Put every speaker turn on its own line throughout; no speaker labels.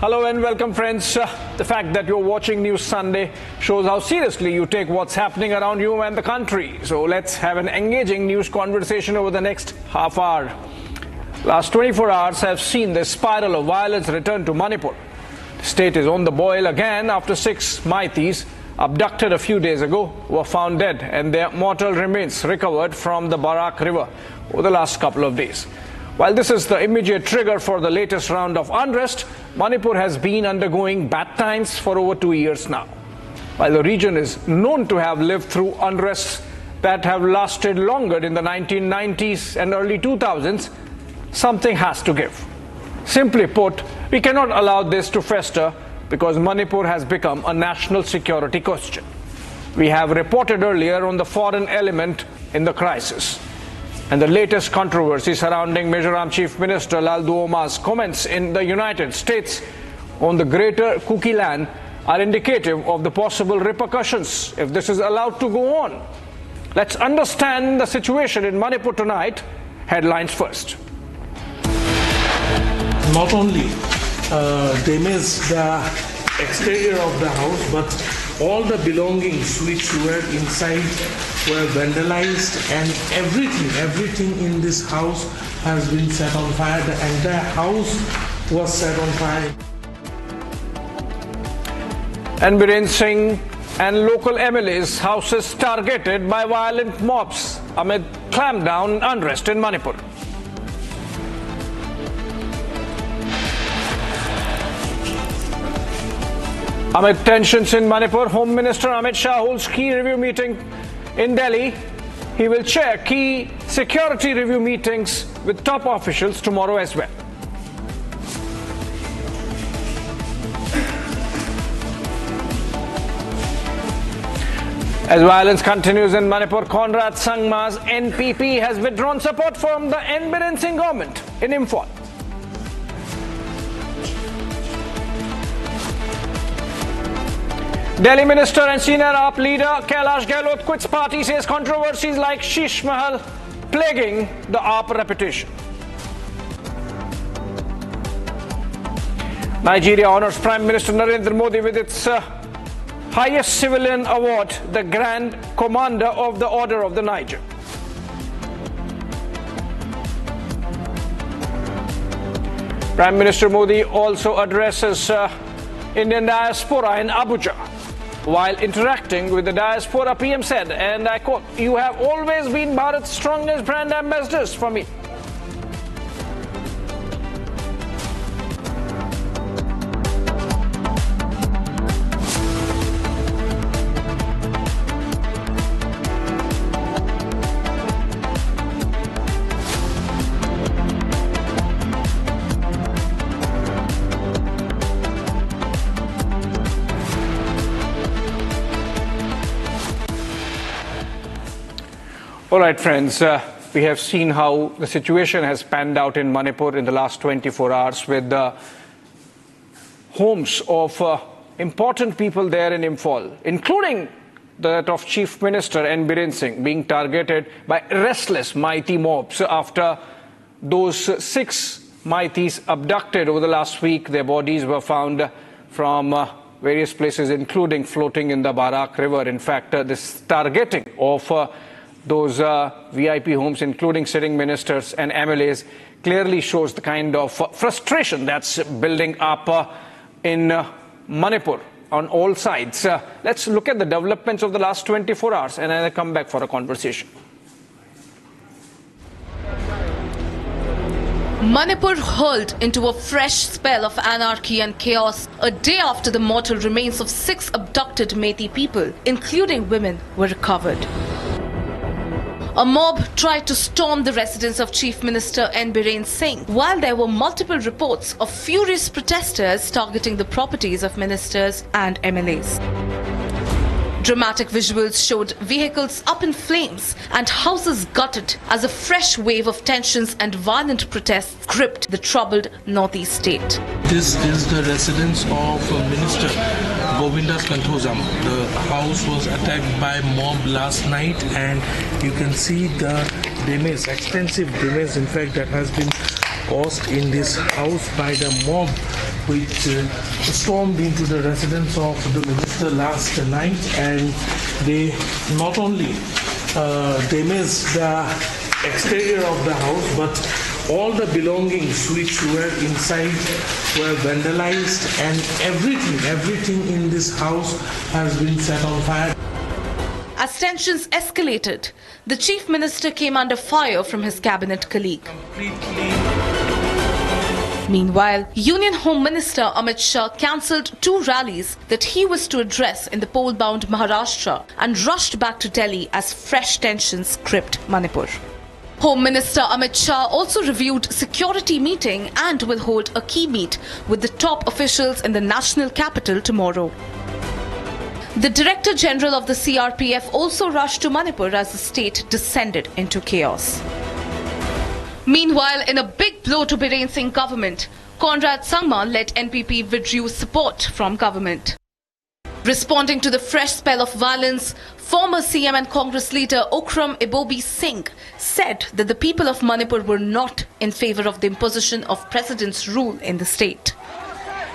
Hello and welcome, friends. The fact that you're watching News Sunday shows how seriously you take what's happening around you and the country. So let's have an engaging news conversation over the next half hour. Last 24 hours have seen the spiral of violence return to Manipur. The state is on the boil again after 6 Meiteis abducted a few days ago were found dead and their mortal remains recovered from the Barak River over the last couple of days. While this is the immediate trigger for the latest round of unrest, Manipur has been undergoing bad times for over 2 years now. While the region is known to have lived through unrests that have lasted longer in the 1990s and early 2000s, something has to give. Simply put, we cannot allow this to fester because Manipur has become a national security question. We have reported earlier on the foreign element in the crisis. And the latest controversy surrounding Mizoram Chief Minister Lal Duoma's comments in the United States on the greater Kuki land are indicative of the possible repercussions if this is allowed to go on. Let's understand the situation in Manipur tonight. Headlines first.
Not only damage the exterior of the house, but all the belongings which were inside were vandalized, and everything in this house has been set on fire. The entire house was set on fire.
And Biren Singh and local MLAs' houses targeted by violent mobs amid clampdown and unrest in Manipur. Amid tensions in Manipur, Home Minister Amit Shah holds key review meeting in Delhi. He will chair key security review meetings with top officials tomorrow as well. As violence continues in Manipur, Conrad Sangma's NPP has withdrawn support from the N. Biren Singh government in Imphal. Delhi Minister and senior AAP leader Kailash Gehlot quits party, says controversies like Sheesh Mahal plaguing the AAP reputation. Nigeria honors Prime Minister Narendra Modi with its highest civilian award, the Grand Commander of the Order of the Niger. Prime Minister Modi also addresses Indian diaspora in Abuja. While interacting with the diaspora, PM said, and I quote, "You have always been Bharat's strongest brand ambassadors for me." All right, friends, we have seen how the situation has panned out in Manipur in the last 24 hours with the homes of important people there in Imphal, including that of Chief Minister N. Biren Singh, being targeted by restless Meitei mobs after those 6 Meiteis abducted over the last week. Their bodies were found from various places, including floating in the Barak River. In fact, this targeting of those VIP homes, including sitting ministers and MLAs, clearly shows the kind of frustration that's building up in Manipur on all sides. Let's look at the developments of the last 24 hours and then I'll come back for a conversation.
Manipur hurled into a fresh spell of anarchy and chaos a day after the mortal remains of 6 abducted Meitei people, including women, were recovered. A mob tried to storm the residence of Chief Minister N. Biren Singh, while there were multiple reports of furious protesters targeting the properties of ministers and MLAs. Dramatic visuals showed vehicles up in flames and houses gutted as a fresh wave of tensions and violent protests gripped the troubled northeast state.
This is the residence of Minister Govindas Kanthozam. The house was attacked by mob last night, and you can see the damage, extensive damage in fact, that has been caused in this house by the mob which stormed into the residence of the minister last night, and they not only damaged the exterior of the house, but all the belongings which were inside were vandalized, and everything in this house has been set on fire.
As tensions escalated, the Chief Minister came under fire from his cabinet colleague. Meanwhile, Union Home Minister Amit Shah cancelled 2 rallies that he was to address in the poll-bound Maharashtra and rushed back to Delhi as fresh tensions gripped Manipur. Home Minister Amit Shah also reviewed security meeting and will hold a key meet with the top officials in the national capital tomorrow. The Director General of the CRPF also rushed to Manipur as the state descended into chaos. Meanwhile, in a big blow to Biren Singh government, Conrad Sangma-led NPP withdrew support from government. Responding to the fresh spell of violence, former CM and Congress leader Okram Ibobi Singh said that the people of Manipur were not in favour of the imposition of president's rule in the state.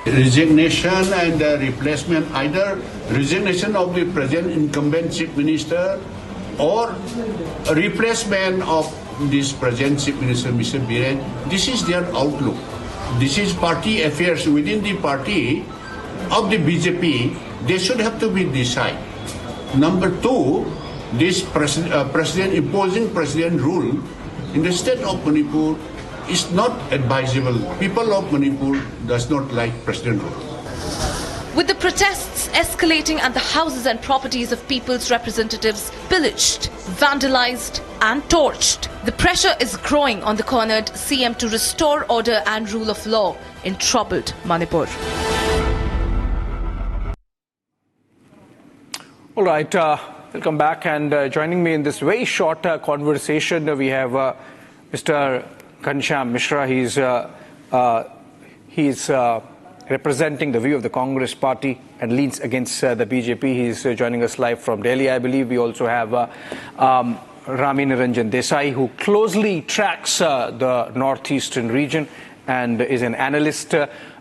Resignation and replacement, either resignation of the present incumbent Chief Minister or a replacement of this present Chief Minister, Mr. Biren. This is their outlook. This is party affairs within the party of the BJP. They should have to be decided. Number 2, this president imposing president rule in the state of Manipur is not advisable. People of Manipur does not like president rule.
With the protests escalating and the houses and properties of people's representatives pillaged, vandalized and torched, the pressure is growing on the cornered CM to restore order and rule of law in troubled Manipur.
All right, welcome back, and joining me in this very short conversation, we have Mr. Ghanshyam Mishra. He's representing the view of the Congress party and leans against the BJP. He's joining us live from Delhi, I believe. We also have Rami Niranjan Desai, who closely tracks the northeastern region and is an analyst.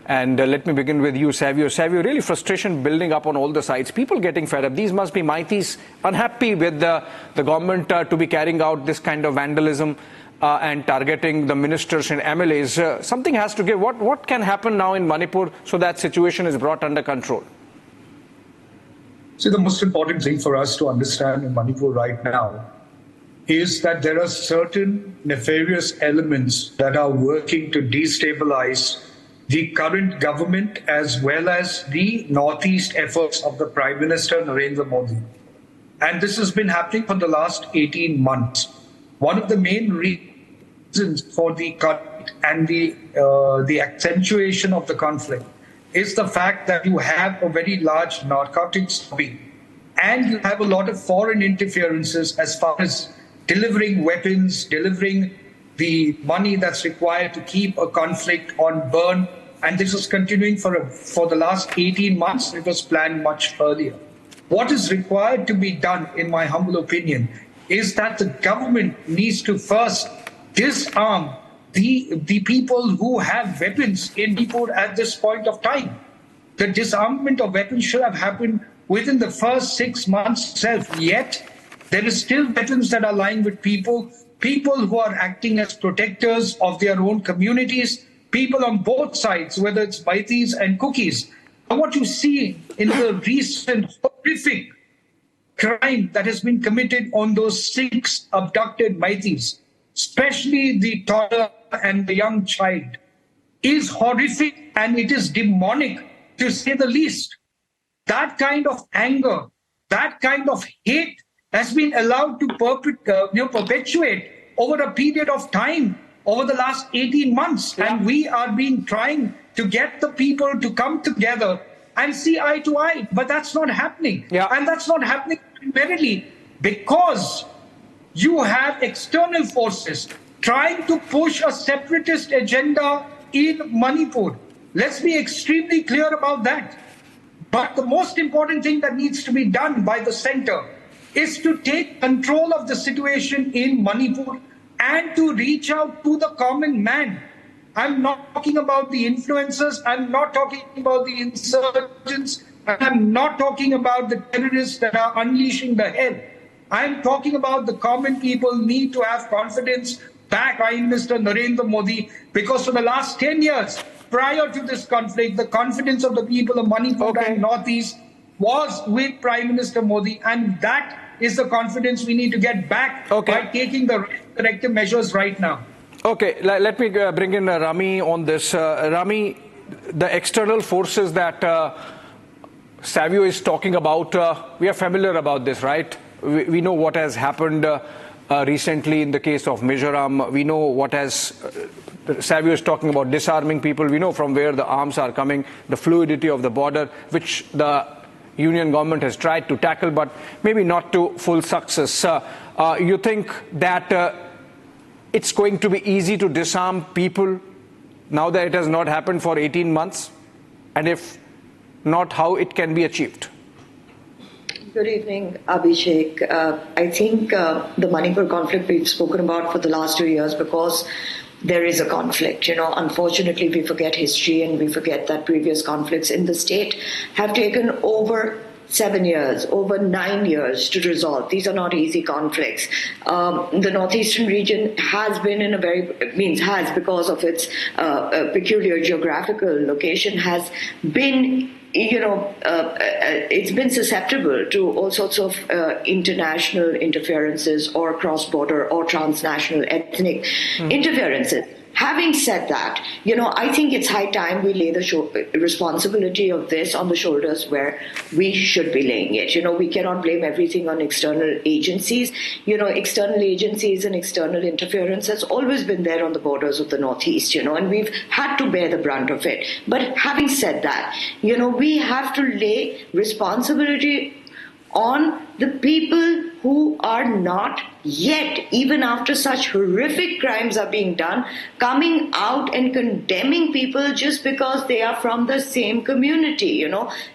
And let me begin with you, Savio. Savio, really frustration building up on all the sides. People getting fed up. These must be Maitis unhappy with the government to be carrying out this kind of vandalism and targeting the ministers and MLAs. Something has to give. What can happen now in Manipur so that situation is brought under control?
See, the most important thing for us to understand in Manipur right now is that there are certain nefarious elements that are working to destabilize the current government as well as the northeast efforts of the Prime Minister Narendra Modi. And this has been happening for the last 18 months. One of the main reasons for the conflict and the accentuation of the conflict is the fact that you have a very large narcotics lobby and you have a lot of foreign interferences as far as delivering weapons, delivering the money that's required to keep a conflict on burn. And this is continuing for the last 18 months. It was planned much earlier. What is required to be done, in my humble opinion, is that the government needs to first disarm the people who have weapons in Manipur at this point of time. The disarmament of weapons should have happened within the first 6 months itself. Yet, there is still weapons that are lying with people who are acting as protectors of their own communities, people on both sides, whether it's Maitis and Cookies. And what you see in the recent horrific crime that has been committed on those 6 abducted Maitis, especially the toddler and the young child, is horrific and it is demonic, to say the least. That kind of anger, that kind of hate has been allowed to perpetuate over a period of time, over the last 18 months. Yeah. And we are trying to get the people to come together and see eye to eye. But that's not happening. Yeah. And that's not happening primarily because you have external forces trying to push a separatist agenda in Manipur. Let's be extremely clear about that. But the most important thing that needs to be done by the center is to take control of the situation in Manipur and to reach out to the common man. I'm not talking about the influencers. I'm not talking about the insurgents. And I'm not talking about the terrorists that are unleashing the hell. I'm talking about the common people need to have confidence back Prime Minister Narendra Modi, because for the last 10 years, prior to this conflict, the confidence of the people of Manipur and Northeast was with Prime Minister Modi, and that is the confidence we need to get back by taking the corrective measures right now.
Okay, let me bring in Rami on this. Rami, the external forces that Savio is talking about, we are familiar about this, right? We know what has happened recently in the case of Mizoram. We know what has... Savio is talking about disarming people. We know from where the arms are coming, the fluidity of the border, which the union government has tried to tackle, but maybe not to full success. You think that it's going to be easy to disarm people now that it has not happened for 18 months? And if not, how it can be achieved?
Good evening, Abhishek. I think the Manipur conflict we've spoken about for the last 2 years, because there is a conflict. Unfortunately, we forget history and we forget that previous conflicts in the state have taken over 7 years, over 9 years to resolve. These are not easy conflicts. The northeastern region has been in a because of its peculiar geographical location, has been it's been susceptible to all sorts of international interferences or cross-border or transnational ethnic interferences. Having said that, I think it's high time we lay the responsibility of this on the shoulders where we should be laying it. We cannot blame everything on external agencies. External agencies and external interference has always been there on the borders of the Northeast, and we've had to bear the brunt of it. But having said that, we have to lay responsibility on the people who are not yet, even after such horrific crimes are being done, coming out and condemning people just because they are from the same community.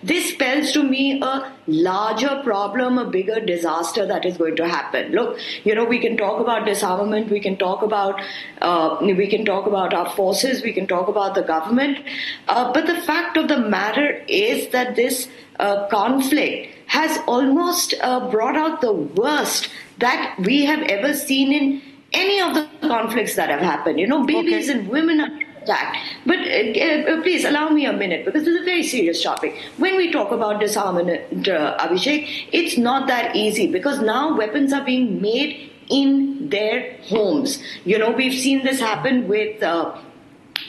This spells to me a larger problem, a bigger disaster that is going to happen. Look, we can talk about disarmament, we can talk about our forces, we can talk about the government, but the fact of the matter is that this conflict has almost brought out the worst that we have ever seen in any of the conflicts that have happened. Babies and women are attacked. But please allow me a minute, because this is a very serious topic. When we talk about disarmament, Abhishek, it's not that easy, because now weapons are being made in their homes. We've seen this happen with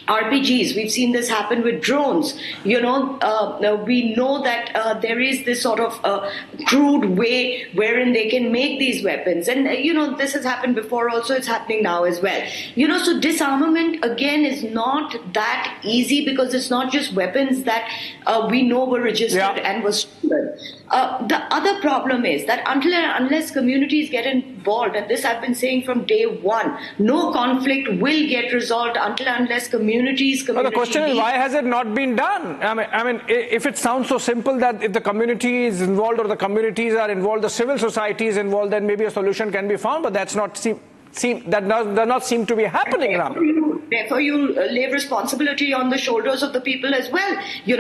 RPGs. We've seen this happen with drones. We know that there is this sort of crude way wherein they can make these weapons. And, this has happened before also. It's happening now as well. So disarmament, again, is not that easy, because it's not just weapons that we know were registered and were stolen. The other problem is that unless communities get involved, and this I've been saying from day one, no conflict will get resolved unless communities.
But the question is, why has it not been done? I mean, if it sounds so simple that if the community is involved or the communities are involved, the civil society is involved, then maybe a solution can be found. But that's not does not seem to be happening now.
Therefore, you lay responsibility on the shoulders of the people as well,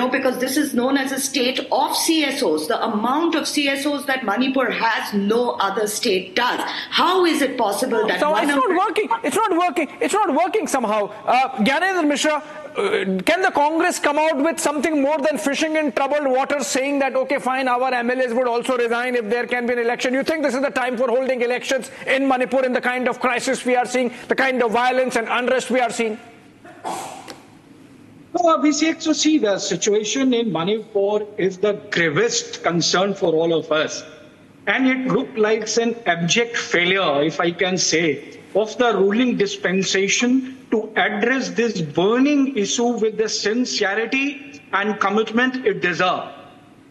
because this is known as a state of CSOs. The amount of CSOs that Manipur has, no other state does. How is it possible that...
So it's not working. It's not working. It's not working somehow. Gyanendra Mishra, can the Congress come out with something more than fishing in troubled waters, saying that, okay, fine, our MLAs would also resign if there can be an election? You think this is the time for holding elections in Manipur in the kind of crisis we are seeing, the kind of violence and unrest we are seeing?
No, Abhishek, so see, the situation in Manipur is the gravest concern for all of us. And it looked like an abject failure, if I can say, of the ruling dispensation to address this burning issue with the sincerity and commitment it deserves.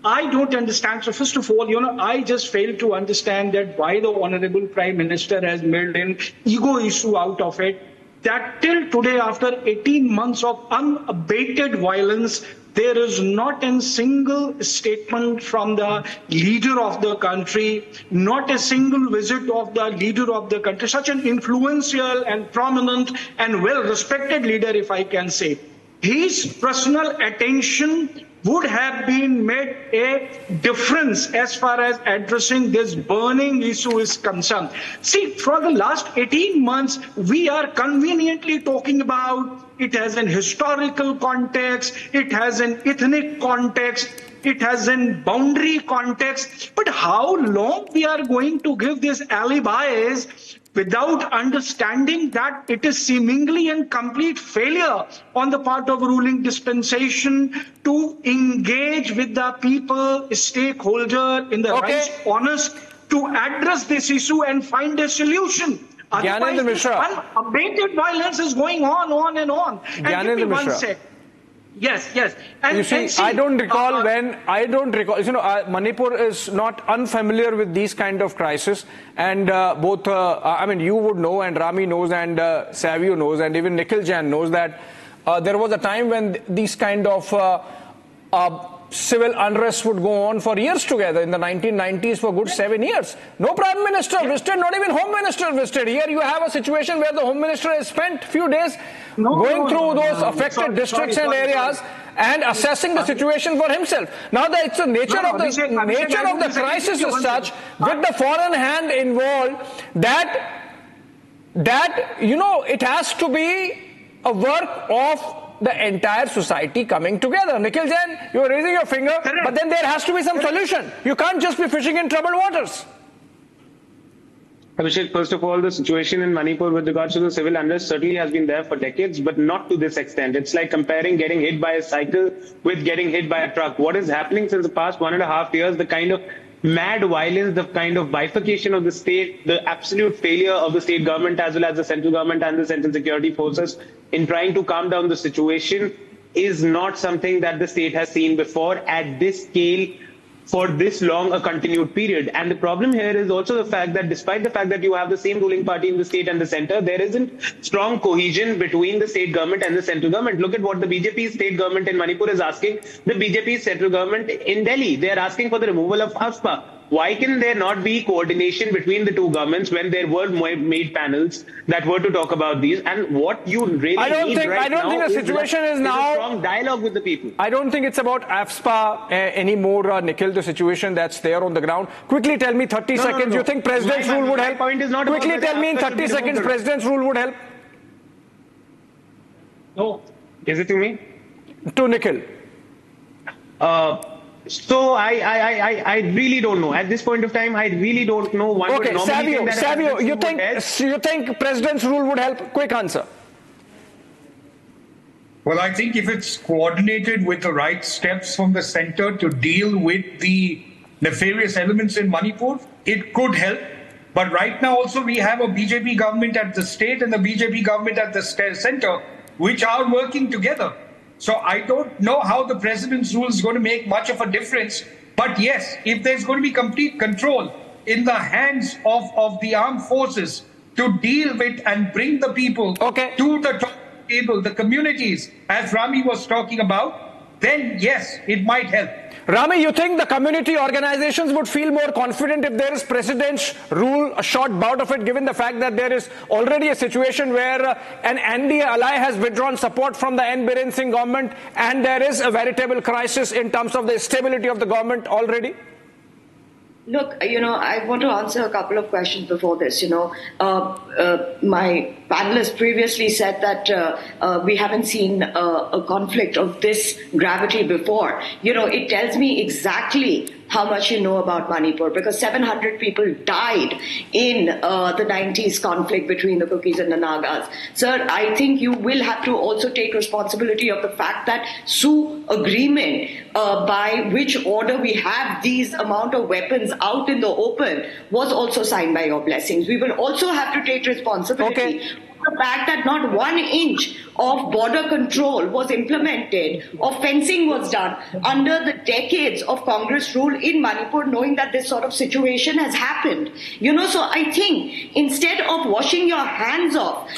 I don't understand. So first of all, I just fail to understand that why the Honorable Prime Minister has made an ego issue out of it. That till today, after 18 months of unabated violence, There is not a single statement from the leader of the country, not a single visit of the leader of the country, such an influential and prominent and well-respected leader, if I can say. His personal attention would have been made a difference as far as addressing this burning issue is concerned. See, for the last 18 months, we are conveniently talking about it has an historical context, it has an ethnic context, it has an boundary context. But how long we are going to give these alibis without understanding that it is seemingly a complete failure on the part of ruling dispensation to engage with the people, stakeholder in the right honest to address this issue and find a solution. Otherwise, this unabated violence is going on and on. And give me one sec. Yes.
And you see, I don't recall, Manipur is not unfamiliar with these kind of crises. And you would know, and Rami knows, and Savio knows, and even Nikhil Jain knows that there was a time when these kind of civil unrest would go on for years together. In the 1990s, for good 7 years. No Prime Minister visited, not even Home Minister visited. Here you have a situation where the Home Minister has spent few days going through those affected districts and areas and assessing the situation for himself. Now, it's the nature of the crisis is such, with the foreign hand involved, that it has to be a work of the entire society coming together. Nikhil Jain, you are raising your finger, but then there has to be some solution. You can't just be fishing in troubled waters.
Abhishek, first of all, the situation in Manipur with regards to the civil unrest certainly has been there for decades, but not to this extent. It's like comparing getting hit by a cycle with getting hit by a truck. What is happening since the past 1.5 years, the kind of mad violence, the kind of bifurcation of the state, the absolute failure of the state government as well as the central government and the central security forces in trying to calm down the situation is not something that the state has seen before at this scale for this long a continued period. And the problem here is also the fact that despite the fact that you have the same ruling party in the state and the center, there isn't strong cohesion between the state government and the central government. Look at what the BJP state government in Manipur is asking the BJP central government in Delhi. They are asking for the removal of AFSPA. Why can there not be coordination between the two governments when there were made panels that were to talk about these? And what you really need right now
think the situation is now
a strong dialogue with the people.
I don't think it's about AFSPA anymore, Nikhil, the situation that's there on the ground. Quickly tell me, 30 seconds, you think President's rule would help?
Point is not
Quickly tell me in 30 seconds, President's rule would help?
No. Is it to me?
To Nikhil.
So I really don't know. At this point of time, I really don't know.
Savio, you think President's rule would help? Quick answer.
Well, I think if it's coordinated with the right steps from the center to deal with the nefarious elements in Manipur, it could help. But right now also we have a BJP government at the state and the BJP government at the center, which are working together. So I don't know how the president's rule is going to make much of a difference. But yes, if there's going to be complete control in the hands of the armed forces to deal with and bring the people to the top table, the communities, as Rami was talking about, then yes, it might help.
Rami, you think the community organizations would feel more confident if there is president's rule, a short bout of it, given the fact that there is already a situation where an NDA ally has withdrawn support from the Biren Singh government and there is a veritable crisis in terms of the stability of the government already?
Look, I want to answer a couple of questions before this. My panelists previously said that we haven't seen a conflict of this gravity before. It tells me exactly how much you know about Manipur, because 700 people died in the 90s conflict between the Kukis and the Nagas. Sir, I think you will have to also take responsibility of the fact that Sioux agreement, by which order we have these amount of weapons out in the open, was also signed by your blessings. We will also have to take responsibility the fact that not 1 inch of border control was implemented or fencing was done under the decades of Congress rule in Manipur, knowing that this sort of situation has happened. So I think instead of washing your hands off,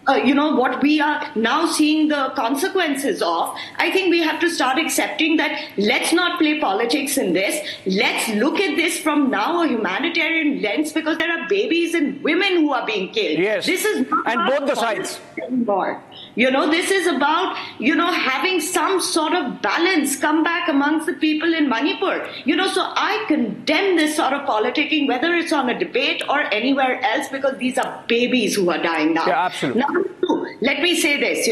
what we are now seeing the consequences of, I think we have to start accepting that let's not play politics in this. Let's look at this from now a humanitarian lens, because there are babies and women who are being killed.
Yes.
This is not
and both the sides.
Anymore. This is about, having some sort of balance come back amongst the people in Manipur. So I condemn this sort of politicking, whether it's on a debate or anywhere else, because these are babies who are dying now.
Yeah, absolutely.
Number two, let me say this,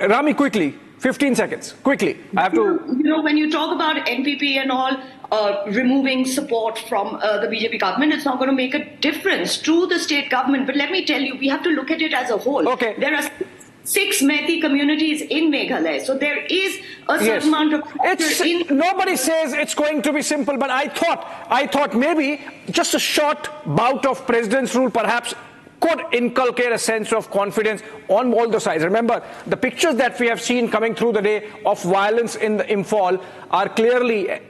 Rami, quickly, 15 seconds, quickly. I have to.
When you talk about NPP and all, removing support from the BJP government, it's not going to make a difference to the state government. But let me tell you, we have to look at it as a whole.
Okay.
There are 6 Methi communities in Meghalaya. So there is a certain amount of pressure
nobody says it's going to be simple, but I thought maybe just a short bout of president's rule perhaps could inculcate a sense of confidence on all the sides. Remember, the pictures that we have seen coming through the day of violence in the Imphal are clearly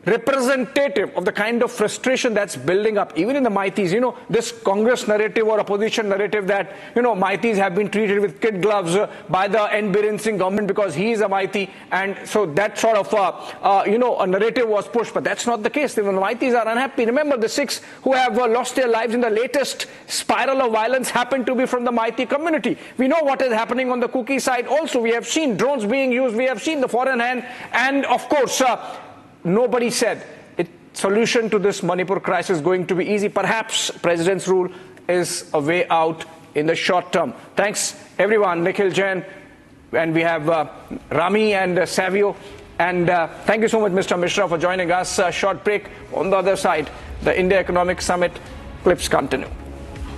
representative of the kind of frustration that's building up, even in the Maithis. This Congress narrative or opposition narrative that, Maithis have been treated with kid gloves by the Biren Singh government because he is a Maithi. And so that sort of, a narrative was pushed. But that's not the case. Even the Maithis are unhappy. Remember, the 6 who have lost their lives in the latest spiral of violence happen to be from the Maithi community. We know what is happening on the Kuki side also. We have seen drones being used. We have seen the foreign hand. And of course, nobody said solution to this Manipur crisis is going to be easy. Perhaps President's rule is a way out in the short term. Thanks, everyone. Nikhil Jain, and we have Rami and Savio. And thank you so much, Mr. Mishra, for joining us. Short break. On the other side, the India Economic Summit clips continue.